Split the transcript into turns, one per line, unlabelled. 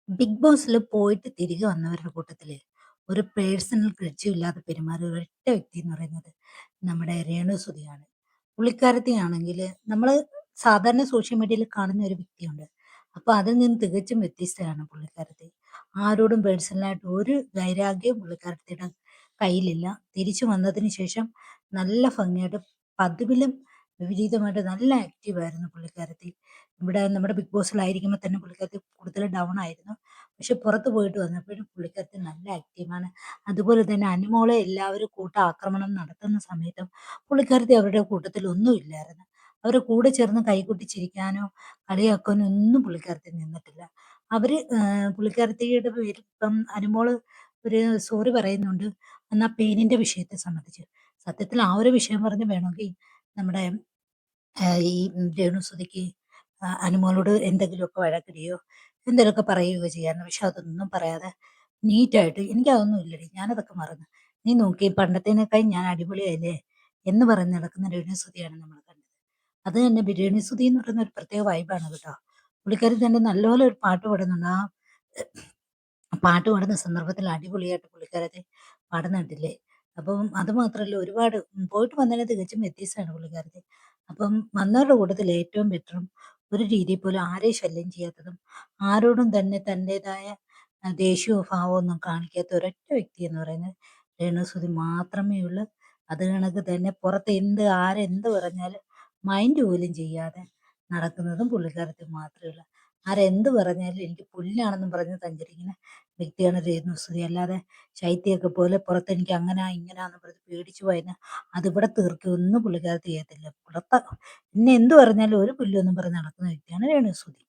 Big ബോസിൽ പോയിട്ട് തിരികെ വന്നവരുടെ കൂട്ടത്തില് ഒരു പേഴ്സണൽ ഗ്രഡ്ജും ഇല്ലാതെ പെരുമാറിയ ഒരൊറ്റ വ്യക്തി എന്ന് പറയുന്നത് നമ്മുടെ രേണുസുതിയാണ്. പുള്ളിക്കാരത്തിയാണെങ്കില് നമ്മള് സാധാരണ സോഷ്യൽ മീഡിയയിൽ കാണുന്ന ഒരു വ്യക്തിയുണ്ട്. അപ്പൊ അതിൽ നിന്ന് തികച്ചും വ്യത്യസ്തയാണ് പുള്ളിക്കാരത്തി. ആരോടും പേഴ്സണലായിട്ട് ഒരു വൈരാഗ്യവും പുള്ളിക്കാരത്തിയുടെ കയ്യിലില്ല. തിരിച്ചു വന്നതിന് ശേഷം നല്ല ഭംഗിയായിട്ട് പതിവിലും വിപരീതമായിട്ട് നല്ല ആക്റ്റീവായിരുന്നു പുള്ളിക്കാരത്തി. ഇവിടെ നമ്മുടെ ബിഗ് ബോസിലായിരിക്കുമ്പോൾ തന്നെ പുള്ളിക്കാരത്തി കൂടുതൽ ഡൗൺ ആയിരുന്നു. പക്ഷെ പുറത്ത് പോയിട്ട് വന്നപ്പോഴും പുള്ളിക്കാരത്തി നല്ല ആക്റ്റീവാണ്. അതുപോലെ തന്നെ അനുമോളെ എല്ലാവരും ആക്രമണം നടത്തുന്ന സമയത്തും പുള്ളിക്കാരത്തി അവരുടെ കൂട്ടത്തിൽ ഒന്നും ഇല്ലായിരുന്നു. അവരുടെ കൂടെ ചേർന്ന് കൈകൊട്ടി ചിരിക്കാനോ കളിയാക്കാനോ ഒന്നും പുള്ളിക്കാരത്തി നിന്നിട്ടില്ല. പുള്ളിക്കാരത്തിയുടെ പേരിൽ ഇപ്പം അനുമോള് ഒരു സോറി പറയുന്നുണ്ട്. എന്നാ പേനിന്റെ വിഷയത്തെ സംബന്ധിച്ച്. സത്യത്തിൽ ആ ഒരു വിഷയം പറഞ്ഞ് വേണമെങ്കിൽ നമ്മുടെ ഈ രേണുസുതിക്ക് അനുമോളോട് എന്തെങ്കിലുമൊക്കെ വഴക്കിടുകയോ എന്തെങ്കിലുമൊക്കെ പറയുകയോ ചെയ്യാമായിരുന്നു. പക്ഷെ അതൊന്നും പറയാതെ നീറ്റായിട്ട് "എനിക്കതൊന്നും ഇല്ലെടി. ഞാനതൊക്കെ മറന്നു. നീ നോക്കിയേ പണ്ടത്തേനേക്കാളും ഞാൻ അടിപൊളിയായില്ലേ" എന്ന് പറഞ്ഞ് നടക്കുന്ന രേണുസുതിയാണ് നമ്മൾ കണ്ടത്. അത് തന്നെ രേണുസുതി എന്ന് പറയുന്ന ഒരു പ്രത്യേക വൈബാണ് കേട്ടോ. പുള്ളിക്കാരി തന്നെ നല്ലപോലെ ഒരു പാട്ട് പാടുന്നുണ്ട്. പാട്ട് പാടുന്ന സന്ദർഭത്തിൽ അടിപൊളിയായിട്ട് പുള്ളിക്കാരത്തി പാടുന്ന കണ്ടില്ലേ. അപ്പം അത് മാത്രമല്ല ഒരുപാട് പോയിട്ട് വന്നതിന് തികച്ചും വ്യത്യസ്തമാണ് പുള്ളിക്കാരത്തി. അപ്പം വന്നവരുടെ കൂട്ടത്തിൽ ഏറ്റവും ബെറ്ററും ഒരു രീതിയിൽ പോലും ആരെയും ശല്യം ചെയ്യാത്തതും ആരോടും തന്നെ തൻ്റെതായ ദേഷ്യവും ഭാവവും ഒന്നും കാണിക്കാത്ത ഒരൊറ്റ വ്യക്തി എന്ന് പറയുന്നത് രേണുസുതി മാത്രമേ ഉള്ളൂ. അത് കണക്ക് തന്നെ പുറത്ത് ആരെന്ത് പറഞ്ഞാലും മൈൻഡ് പോലും ചെയ്യാതെ നടക്കുന്നതും പുള്ളിക്കാരത്തി മാത്രമേ ഉള്ളൂ. ആരെന്ത് പറഞ്ഞാലും എനിക്ക് പുല്ലാണെന്നും പറഞ്ഞ് സഞ്ചരിക്കുന്ന വ്യക്തിയാണ് രേണുസുതി. അല്ലാതെ ശൈത്യമൊക്കെ പോലെ പുറത്ത് എനിക്ക് അങ്ങനാ ഇങ്ങനാന്ന് പറഞ്ഞ് പേടിച്ചു പോയതിന് അതിവിടെ തീർക്കുകയൊന്നും പുള്ളിക്കാരത്തി ചെയ്യത്തില്ല. എന്നെ എന്ത് പറഞ്ഞാലും ഒരു പുല്ലൊന്നും പറഞ്ഞ് നടക്കുന്ന വ്യക്തിയാണ് രേണുസുതി.